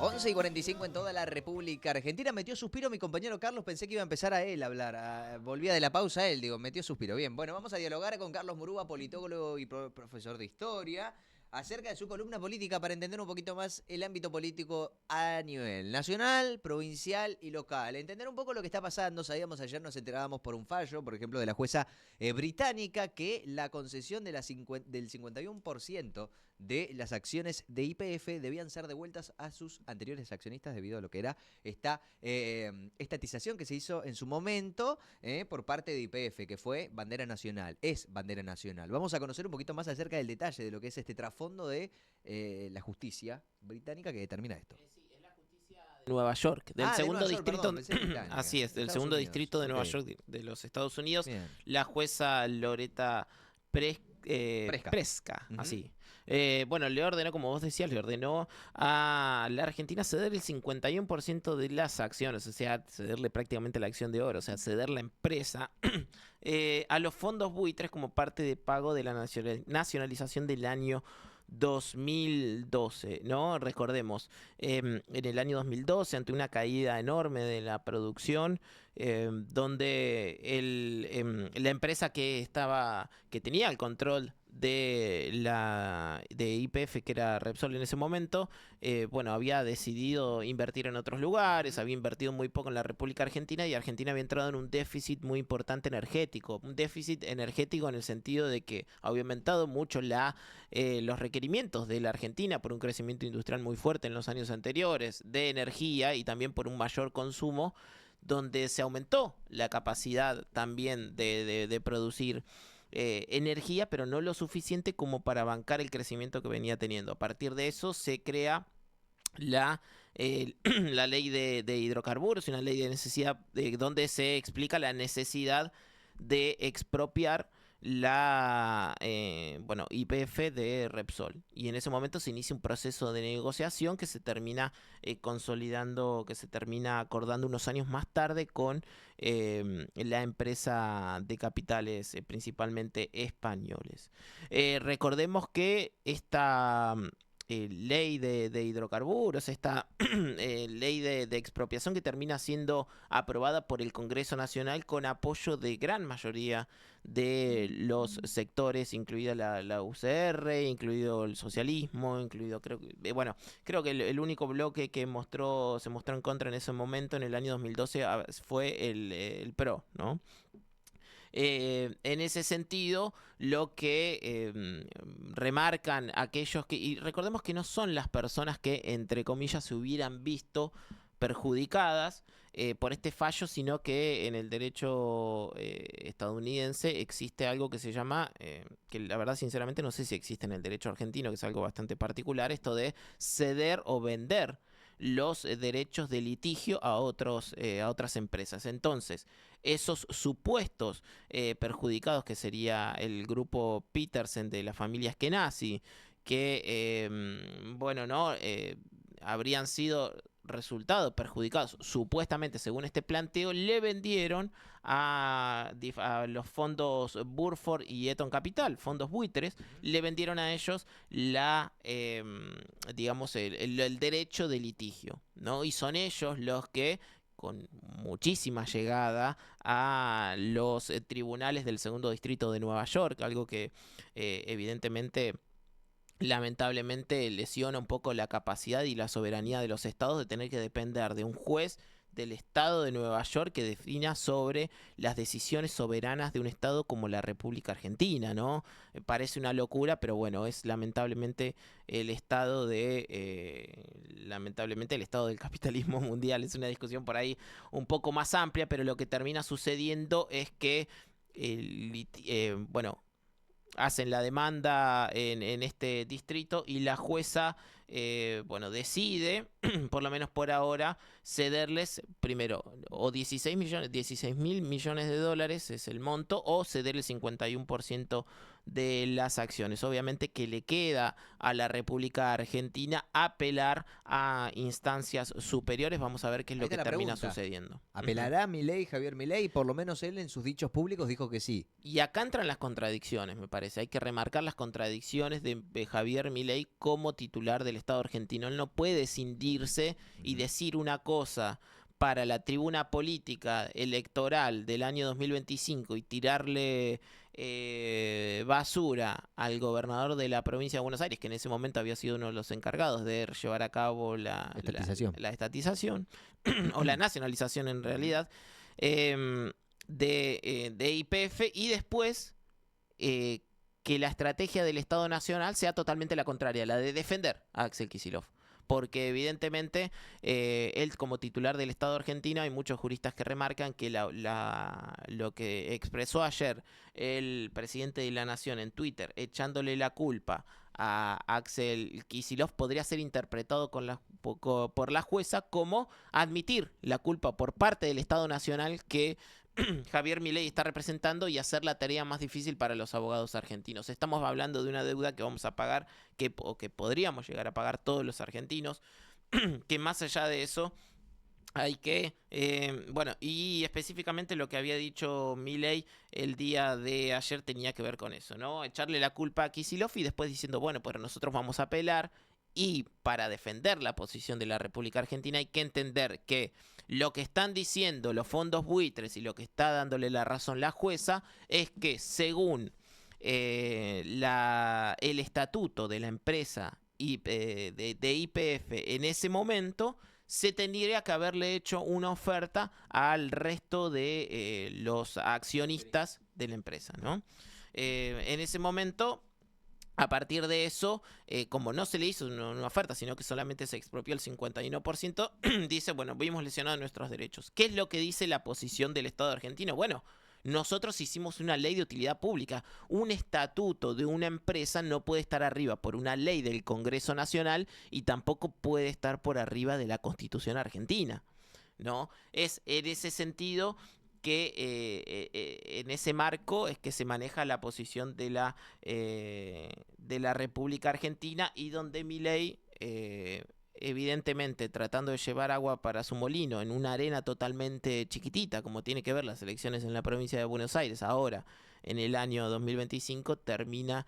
11:45 en toda la República Argentina. Metió suspiro mi compañero Carlos. Pensé que iba a empezar a él a hablar. Volvía de la pausa a él, digo, metió suspiro. Bien, bueno, vamos a dialogar con Carlos Murúa, politólogo y profesor de historia, acerca de su columna política para entender un poquito más el ámbito político a nivel nacional, provincial y local. Entender un poco lo que está pasando. Sabíamos ayer, nos enterábamos por un fallo, por ejemplo, de la jueza británica, que la concesión de del 51% de las acciones de YPF debían ser devueltas a sus anteriores accionistas debido a lo que era esta estatización que se hizo en su momento por parte de YPF, que fue bandera nacional, es bandera nacional. Vamos a conocer un poquito más acerca del detalle de lo que es este trasfondo de la justicia británica que determina esto. Nueva York, del segundo Nueva York, distrito, perdón, pensé británica. así es, del Estados segundo Unidos. distrito de Nueva Ok. York de los Estados Unidos, Bien. la jueza Loretta Preska, Ujú. así. Bueno, le ordenó, como vos decías, le ordenó a la Argentina ceder el 51% de las acciones, o sea, cederle prácticamente la acción de oro, o sea, ceder la empresa a los fondos buitres como parte de pago de la nacionalización del año 2012, ¿no? Recordemos, en el año 2012, ante una caída enorme de la producción, donde la empresa que tenía el control de YPF, que era Repsol en ese momento, bueno, había decidido invertir en otros lugares, había invertido muy poco en la República Argentina, y Argentina había entrado en un déficit muy importante energético, un déficit energético en el sentido de que había aumentado mucho los requerimientos de la Argentina por un crecimiento industrial muy fuerte en los años anteriores de energía, y también por un mayor consumo, donde se aumentó la capacidad también de producir energía, pero no lo suficiente como para bancar el crecimiento que venía teniendo. A partir de eso se crea la ley de hidrocarburos, una ley de necesidad donde se explica la necesidad de expropiar YPF de Repsol, y en ese momento se inicia un proceso de negociación que se termina consolidando, que se termina acordando unos años más tarde con la empresa de capitales principalmente españoles. Recordemos que esta ley de hidrocarburos, esta ley de expropiación, que termina siendo aprobada por el Congreso Nacional con apoyo de gran mayoría de los sectores, incluida la UCR, incluido el socialismo, incluido, creo que el único bloque que se mostró en contra en ese momento, en el año 2012, fue el PRO, ¿no? En ese sentido, lo que remarcan aquellos y recordemos que no son las personas que, entre comillas, se hubieran visto perjudicadas por este fallo, sino que en el derecho estadounidense existe algo que se llama, que la verdad sinceramente no sé si existe en el derecho argentino, que es algo bastante particular, esto de ceder o vender los derechos de litigio a otras empresas. Entonces, esos supuestos perjudicados, que sería el grupo Petersen de la familia Skenazy, que, bueno, no habrían sido resultados perjudicados, supuestamente, según este planteo, le vendieron a los fondos Burford y Eton Capital, fondos buitres, le vendieron a ellos digamos, el derecho de litigio, ¿no? Y son ellos los que, con muchísima llegada a los tribunales del segundo distrito de Nueva York, algo que evidentemente, lamentablemente, lesiona un poco la capacidad y la soberanía de los estados de tener que depender de un juez del estado de Nueva York que defina sobre las decisiones soberanas de un estado como la República Argentina, ¿no? Parece una locura, pero bueno, es lamentablemente lamentablemente el estado del capitalismo mundial. Es una discusión por ahí un poco más amplia, pero lo que termina sucediendo es que bueno, hacen la demanda en este distrito, y la jueza, bueno, decide, por lo menos por ahora, cederles primero o 16 mil millones de dólares es el monto, o ceder el 51% de las acciones. Obviamente que le queda a la República Argentina apelar a instancias superiores. Vamos a ver qué es Ahí lo está que la termina pregunta. sucediendo. ¿Apelará Milei, Javier Milei? Por lo menos él en sus dichos públicos dijo que sí. Y acá entran las contradicciones, me parece. Hay que remarcar las contradicciones de Javier Milei como titular del Estado argentino. Él no puede cindirse y decir una cosa para la tribuna política electoral del año 2025 y tirarle basura al gobernador de la provincia de Buenos Aires, que en ese momento había sido uno de los encargados de llevar a cabo Estatización. la estatización o la nacionalización en realidad. De YPF, y después que la estrategia del Estado Nacional sea totalmente la contraria, la de defender a Axel Kicillof. Porque evidentemente él como titular del Estado argentino, hay muchos juristas que remarcan que lo que expresó ayer el presidente de la Nación en Twitter, echándole la culpa a Axel Kicillof, podría ser interpretado por la jueza como admitir la culpa por parte del Estado Nacional que Javier Milei está representando y hacer la tarea más difícil para los abogados argentinos. Estamos hablando de una deuda que vamos a pagar, que podríamos llegar a pagar todos los argentinos, que más allá de eso hay que, y específicamente lo que había dicho Milei el día de ayer tenía que ver con eso, ¿no? Echarle la culpa a Kicillof y después diciendo, bueno, pues nosotros vamos a apelar. Y para defender la posición de la República Argentina hay que entender que lo que están diciendo los fondos buitres y lo que está dándole la razón la jueza es que según el estatuto de la empresa de YPF en ese momento, se tendría que haberle hecho una oferta al resto de los accionistas de la empresa, ¿no? En ese momento... A partir de eso, como no se le hizo una oferta, sino que solamente se expropió el 51%, dice, bueno, vimos lesionados nuestros derechos. ¿Qué es lo que dice la posición del Estado argentino? Bueno, nosotros hicimos una ley de utilidad pública. Un estatuto de una empresa no puede estar arriba por una ley del Congreso Nacional y tampoco puede estar por arriba de la Constitución argentina, ¿no? Es en ese sentido que en ese marco es que se maneja la posición de la República Argentina, y donde Milei, evidentemente tratando de llevar agua para su molino en una arena totalmente chiquitita, como tiene que ver las elecciones en la provincia de Buenos Aires ahora en el año 2025, termina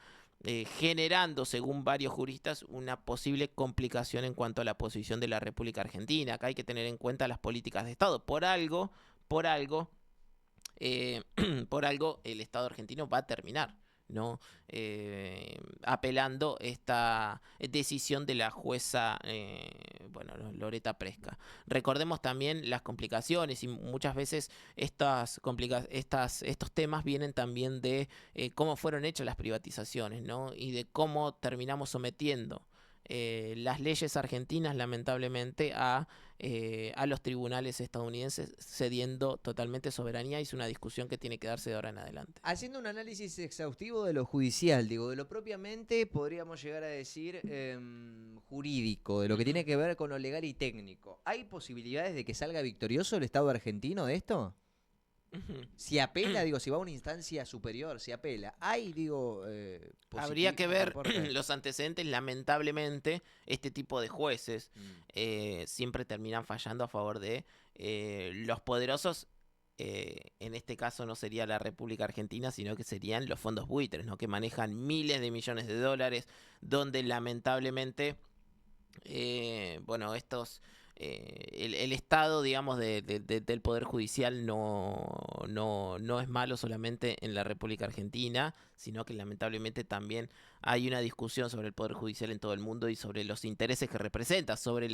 generando, según varios juristas, una posible complicación en cuanto a la posición de la República Argentina. Acá hay que tener en cuenta las políticas de Estado. Por algo el Estado argentino va a terminar, ¿no? Apelando esta decisión de la jueza Loreta Presca. Recordemos también las complicaciones, y muchas veces estos temas vienen también de cómo fueron hechas las privatizaciones, ¿no? Y de cómo terminamos sometiendo las leyes argentinas, lamentablemente, a los tribunales estadounidenses, cediendo totalmente soberanía, y es una discusión que tiene que darse de ahora en adelante. Haciendo un análisis exhaustivo de lo judicial, digo, de lo propiamente, podríamos llegar a decir jurídico, de lo que tiene que ver con lo legal y técnico. ¿Hay posibilidades de que salga victorioso el Estado argentino de esto? Si apela, digo, si va a una instancia superior, si apela, hay, digo, habría que ver los antecedentes. Lamentablemente, este tipo de jueces siempre terminan fallando a favor de los poderosos. En este caso no sería la República Argentina, sino que serían los fondos buitres, ¿no? Que manejan miles de millones de dólares, donde lamentablemente, el Estado, digamos, del Poder Judicial no es malo solamente en la República Argentina, sino que lamentablemente también hay una discusión sobre el Poder Judicial en todo el mundo y sobre los intereses que representa, sobre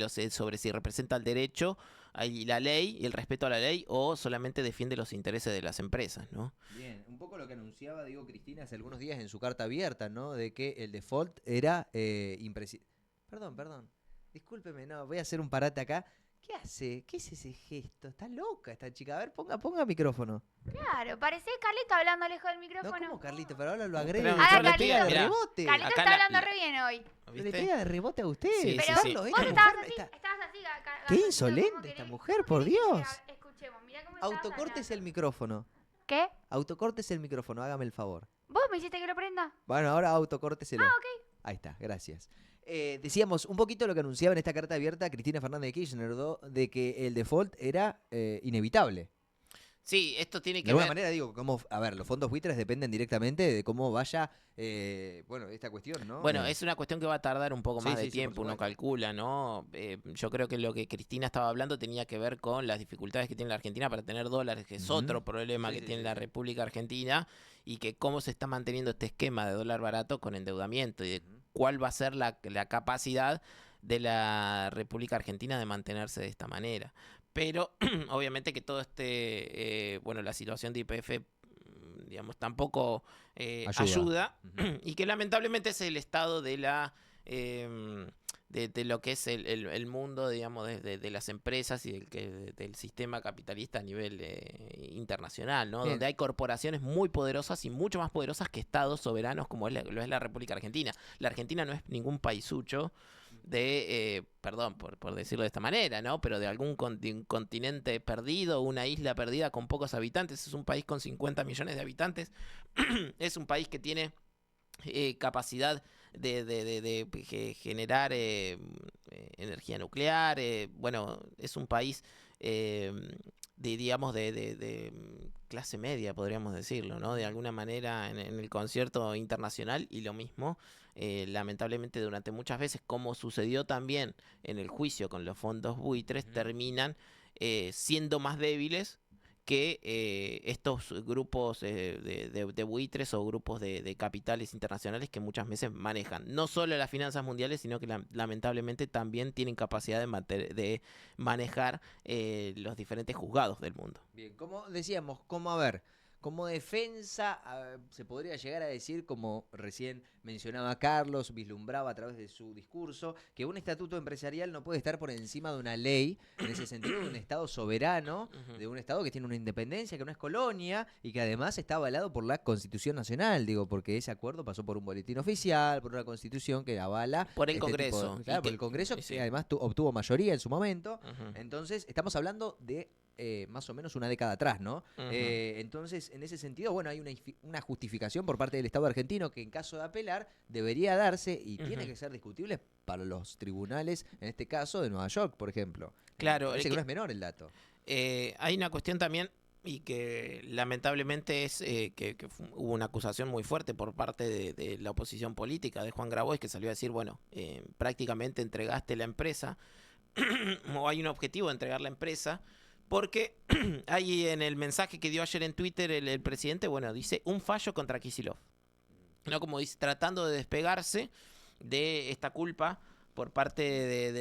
si representa el derecho y la ley y el respeto a la ley, o solamente defiende los intereses de las empresas, ¿no? Bien, un poco lo que anunciaba Diego Cristina hace algunos días en su carta abierta, ¿no? De que el default era imprescindible. Perdón. Discúlpeme, no, voy a hacer un parate acá. ¿Qué hace? ¿Qué es ese gesto? Está loca esta chica. A ver, ponga micrófono. Claro, parece Carlito hablando lejos del micrófono. No, como Carlito, pero ahora lo agrede. Pero Ahora le pega de Carlito. rebote. Carlito Acá está hablando re bien hoy. Le pega de rebote a usted. Sí, Pero sí. vos estabas así, Qué insolente esta mujer, por Dios. Escuchemos, mirá cómo estabas Autocortes el hablando. micrófono. ¿Qué? Autocortes el micrófono, hágame el favor. ¿Vos me hiciste que lo prenda? Bueno, ahora autocórteselo. Ahí está, gracias. Decíamos un poquito lo que anunciaba en esta carta abierta Cristina Fernández de Kirchner, de que el default era inevitable. Sí, esto tiene De que alguna ver. manera, digo, a ver, los fondos buitres dependen directamente de cómo vaya, esta cuestión, ¿no? Bueno, es una cuestión que va a tardar un poco Sí, más de sí, sí, por tiempo, uno supuesto. calcula, ¿no? Yo creo que lo que Cristina estaba hablando tenía que ver con las dificultades que tiene la Argentina para tener dólares, que es Ujú. otro problema Sí, que sí, tiene sí, la sí. República Argentina, y que cómo se está manteniendo este esquema de dólar barato con endeudamiento y de Ujú. cuál va a ser la capacidad de la República Argentina de mantenerse de esta manera. Pero obviamente que todo bueno, la situación de YPF, digamos, tampoco ayuda, Ujú. y que lamentablemente es el estado de em, de lo que es el mundo, digamos, de las empresas y del sistema capitalista a nivel internacional, ¿no? Bien. Donde hay corporaciones muy poderosas y mucho más poderosas que estados soberanos como lo es la República Argentina. La Argentina no es ningún paisucho perdón por decirlo de esta manera, ¿no? Pero de algún continente perdido, una isla perdida con pocos habitantes. Es un país con 50 millones de habitantes. Es un país que tiene capacidad de generar energía nuclear. Bueno, es un país eh, digamos, de clase media, podríamos decirlo, ¿no? De alguna manera en el concierto internacional, y lo mismo, lamentablemente durante muchas veces, como sucedió también en el juicio con los fondos buitres, Ujú. terminan siendo más débiles que estos grupos de buitres o grupos de capitales internacionales que muchas veces manejan no solo las finanzas mundiales, sino que lamentablemente también tienen capacidad de manejar los diferentes juzgados del mundo. Bien, como decíamos, a ver, como defensa, se podría llegar a decir, como recién mencionaba Carlos, vislumbraba a través de su discurso, que un estatuto empresarial no puede estar por encima de una ley, en ese sentido, de un Estado soberano, de un Estado que tiene una independencia, que no es colonia y que además está avalado por la Constitución Nacional, digo, porque ese acuerdo pasó por un boletín oficial, por una Constitución que avala Por el este tipo Congreso. claro, por el Congreso, Y sí. que además obtuvo mayoría en su momento. Ujú, Entonces, estamos hablando de más o menos una década atrás, ¿no? ujú. Entonces, en ese sentido, bueno, hay una justificación por parte del Estado argentino que en caso de apelar debería darse y tiene Ujú. que ser discutible para los tribunales, en este caso de Nueva York, por ejemplo. Claro, Parece que no es menor el dato. hay una cuestión también, y que lamentablemente es que hubo una acusación muy fuerte por parte de la oposición política de Juan Grabois, que salió a decir, bueno, prácticamente entregaste la empresa, o hay un objetivo de entregar la empresa, porque hay en el mensaje que dio ayer en Twitter el presidente, bueno, dice un fallo contra Kicillof, ¿no? Como dice, tratando de despegarse de esta culpa por parte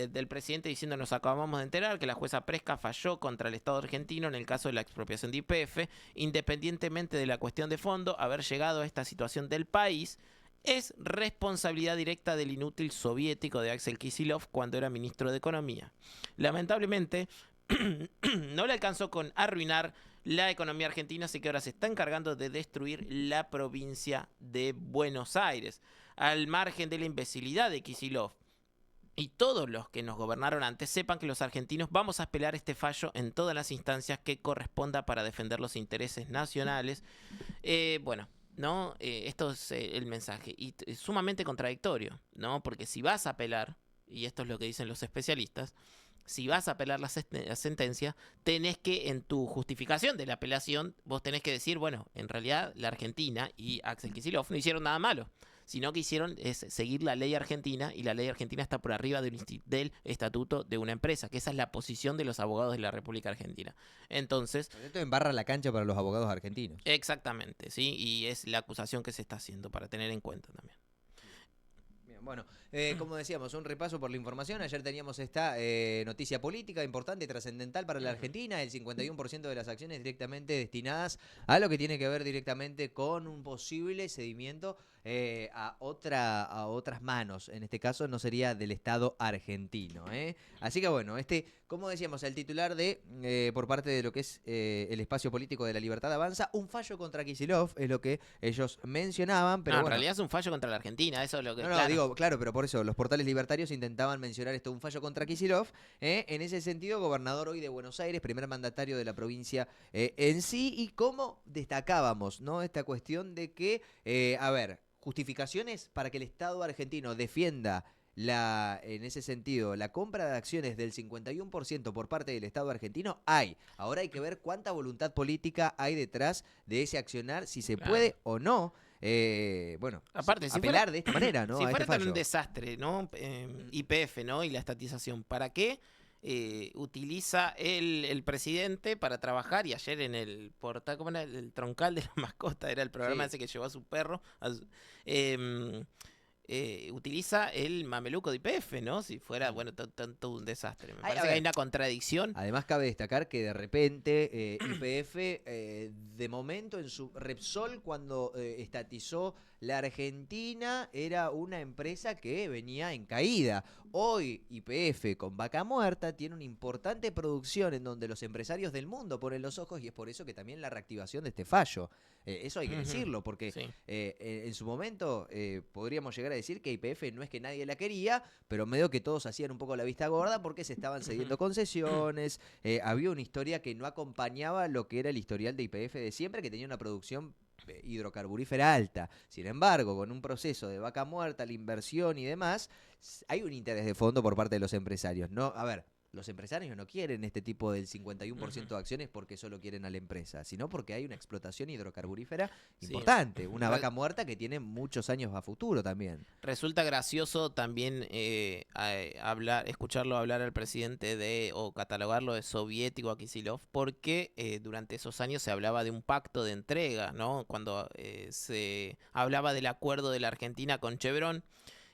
del presidente, diciendo: nos acabamos de enterar que la jueza Presca falló contra el Estado argentino en el caso de la expropiación de YPF, independientemente de la cuestión de fondo, haber llegado a esta situación del país es responsabilidad directa del inútil soviético de Axel Kicillof cuando era ministro de Economía. Lamentablemente, no le alcanzó con arruinar la economía argentina, así que ahora se está encargando de destruir la provincia de Buenos Aires. Al margen de la imbecilidad de Kicillof y todos los que nos gobernaron antes, sepan que los argentinos vamos a apelar este fallo en todas las instancias que corresponda para defender los intereses nacionales. Bueno, ¿no? Esto es el mensaje. Y es sumamente contradictorio, ¿no? Porque si vas a apelar, y esto es lo que dicen los especialistas, si vas a apelar la sentencia, tenés que, en tu justificación de la apelación, vos tenés que decir, bueno, en realidad la Argentina y Axel Kicillof no hicieron nada malo, sino que hicieron es seguir la ley argentina, y la ley argentina está por arriba del estatuto de una empresa, que esa es la posición de los abogados de la República Argentina. Entonces, Esto embarra la cancha para los abogados argentinos. exactamente, ¿sí? Y es la acusación que se está haciendo para tener en cuenta también. Bien, bueno, como decíamos, un repaso por la información. Ayer teníamos esta noticia política importante y trascendental para la Argentina. El 51% de las acciones directamente destinadas a lo que tiene que ver directamente con un posible cedimiento a otras manos. En este caso no sería del Estado argentino. Así que bueno, como decíamos, el titular por parte de lo que es el espacio político de La Libertad Avanza, un fallo contra Kicillof, es lo que ellos mencionaban, pero No, en bueno. realidad es un fallo contra la Argentina, eso es lo que... No, claro. digo, claro, pero por eso los portales libertarios intentaban mencionar esto, un fallo contra Kicillof. En ese sentido, gobernador hoy de Buenos Aires, primer mandatario de la provincia en sí, y cómo destacábamos, ¿no? Esta cuestión de que, a ver, justificaciones para que el Estado argentino defienda en ese sentido, la compra de acciones del 51% por parte del Estado argentino, hay. Ahora hay que ver cuánta voluntad política hay detrás de ese accionar, si se puede o no. Bueno, Aparte, si apelar fuera, de esta manera, ¿no? si A fuera este tan un fallo. desastre, ¿no? YPF, ¿no? Y la estatización, ¿para qué utiliza el presidente para trabajar? Y ayer en el portal, ¿cómo era? El troncal de la mascota, era el programa Sí. ese que llevó a su perro. Utiliza el mameluco de YPF, ¿no? Si fuera, bueno, todo un desastre. Me A parece que ver. hay una contradicción. Además, cabe destacar que de repente YPF, de momento en su Repsol, cuando estatizó la Argentina, era una empresa que venía en caída. Hoy YPF con Vaca Muerta tiene una importante producción en donde los empresarios del mundo ponen los ojos, y es por eso que también la reactivación de este fallo. Eso hay que decirlo, porque Sí. en su momento podríamos llegar a decir que YPF no es que nadie la quería, pero medio que todos hacían un poco la vista gorda porque se estaban cediendo concesiones, había una historia que no acompañaba lo que era el historial de YPF de siempre, que tenía una producción hidrocarburífera alta. Sin embargo, con un proceso de Vaca Muerta, la inversión y demás, hay un interés de fondo por parte de los empresarios. No, a ver, los empresarios no quieren este tipo del 51% de acciones porque solo quieren a la empresa, sino porque hay una explotación hidrocarburífera importante, una vaca muerta que tiene muchos años a futuro también. Resulta gracioso también escucharlo hablar al presidente o catalogarlo de soviético a Kicillof, porque durante esos años se hablaba de un pacto de entrega, ¿no? Cuando se hablaba del acuerdo de la Argentina con Chevron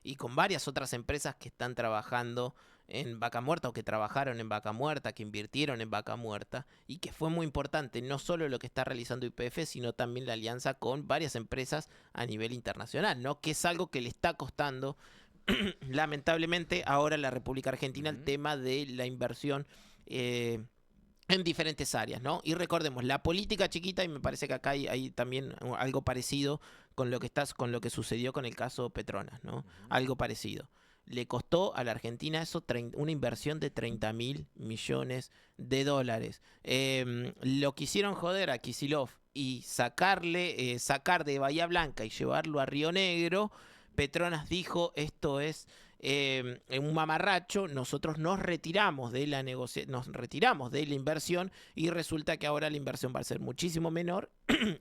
y con varias otras empresas que están trabajando en Vaca Muerta o que trabajaron en Vaca Muerta, que invirtieron en Vaca Muerta, y que fue muy importante no solo lo que está realizando YPF, sino también la alianza con varias empresas a nivel internacional, ¿no? Que es algo que le está costando lamentablemente ahora a la República Argentina el tema de la inversión en diferentes áreas, ¿no? Y recordemos, la política chiquita, y me parece que acá hay también algo parecido con lo que sucedió con el caso Petronas, ¿no? Algo parecido. Le costó a la Argentina eso una inversión de 30.000 millones de dólares. Lo quisieron joder a Kicillof y sacar de Bahía Blanca y llevarlo a Río Negro. Petronas dijo, esto es un mamarracho, nosotros nos retiramos de la inversión, y resulta que ahora la inversión va a ser muchísimo menor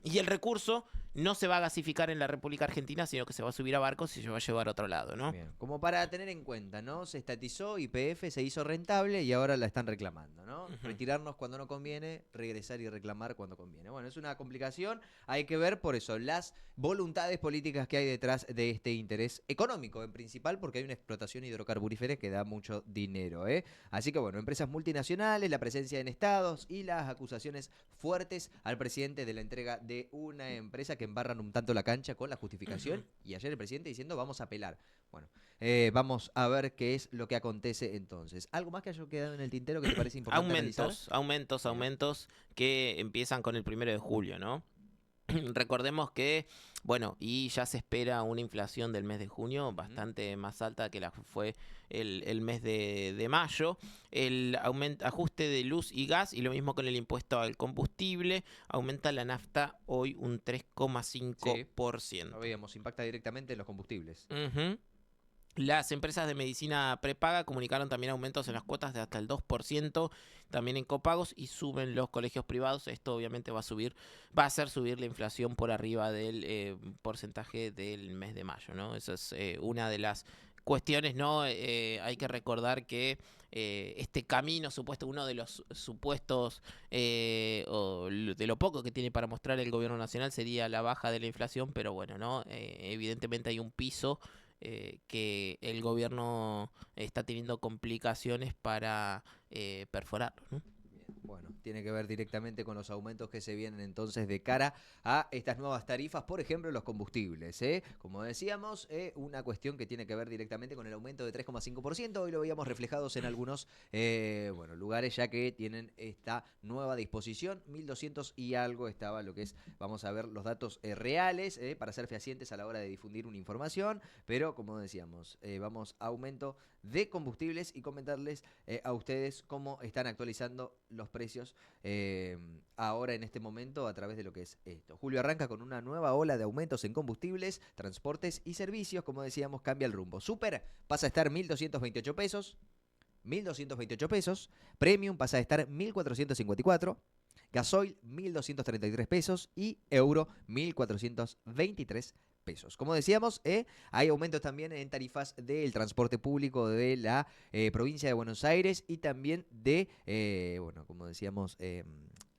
y el recurso no se va a gasificar en la República Argentina, sino que se va a subir a barcos y se va a llevar a otro lado, ¿no? Bien. Como para tener en cuenta, ¿no? Se estatizó, YPF se hizo rentable y ahora la están reclamando, ¿no? Retirarnos cuando no conviene, regresar y reclamar cuando conviene. Bueno, es una complicación, hay que ver por eso las voluntades políticas que hay detrás de este interés económico en principal, porque hay una explotación hidrocarburífera que da mucho dinero, Así que bueno, empresas multinacionales, la presencia en estados y las acusaciones fuertes al presidente de la entrega de una empresa que embarran un tanto la cancha con la justificación, y ayer el presidente diciendo vamos a apelar. Bueno, vamos a ver qué es lo que acontece entonces. ¿Algo más que haya quedado en el tintero que te parece importante analizar? Aumentos que empiezan con el 1 de julio, ¿no? Recordemos que, bueno, y ya se espera una inflación del mes de junio bastante más alta que la fue el mes de mayo. El ajuste de luz y gas, y lo mismo con el impuesto al combustible, aumenta la nafta hoy un 3,5%. Sí, lo veíamos, impacta directamente en los combustibles. Las empresas de medicina prepaga comunicaron también aumentos en las cuotas de hasta el 2%, también en copagos, y suben los colegios privados. Esto obviamente va a hacer subir la inflación por arriba del porcentaje del mes de mayo, ¿no? Esa es una de las cuestiones, ¿no? Hay que recordar que este camino supuesto, uno de los supuestos o de lo poco que tiene para mostrar el gobierno nacional sería la baja de la inflación, pero bueno, ¿no? Evidentemente hay un piso que el gobierno está teniendo complicaciones para perforarlo, ¿no? Bueno, tiene que ver directamente con los aumentos que se vienen entonces de cara a estas nuevas tarifas, por ejemplo, los combustibles. Como decíamos, una cuestión que tiene que ver directamente con el aumento de 3,5%. Hoy lo veíamos reflejados en algunos lugares ya que tienen esta nueva disposición. 1.200 y algo estaba lo que es, vamos a ver los datos reales para ser fehacientes a la hora de difundir una información. Pero como decíamos, vamos a aumento de combustibles y comentarles a ustedes cómo están actualizando los precios ahora en este momento a través de lo que es esto. Julio arranca con una nueva ola de aumentos en combustibles, transportes y servicios. Como decíamos, cambia el rumbo. Super pasa a estar 1.228 pesos. 1.228 pesos. Premium pasa a estar 1.454. Gasoil 1.233 pesos y euro 1.423 pesos. Como decíamos, hay aumentos también en tarifas del transporte público de la provincia de Buenos Aires y también de, como decíamos,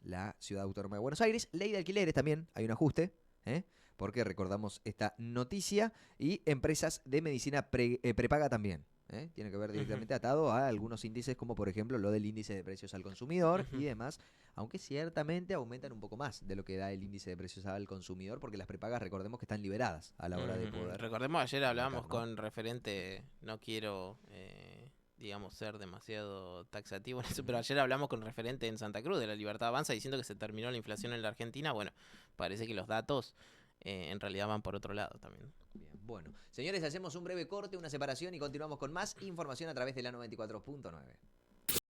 la Ciudad Autónoma de Buenos Aires. Ley de alquileres también, hay un ajuste, porque recordamos esta noticia, y empresas de medicina prepaga también. Tiene que ver directamente atado a algunos índices, como por ejemplo lo del índice de precios al consumidor y demás, aunque ciertamente aumentan un poco más de lo que da el índice de precios al consumidor, porque las prepagas, recordemos que están liberadas a la hora de poder. Recordemos, ayer hablábamos mercado, ¿no? con referente, no quiero, digamos, ser demasiado taxativo en eso, pero ayer hablamos con referente en Santa Cruz de la Libertad Avanza diciendo que se terminó la inflación en la Argentina. Bueno, parece que los datos en realidad van por otro lado también. Bien, bueno, señores, hacemos un breve corte, una separación y continuamos con más información a través de la 94.9.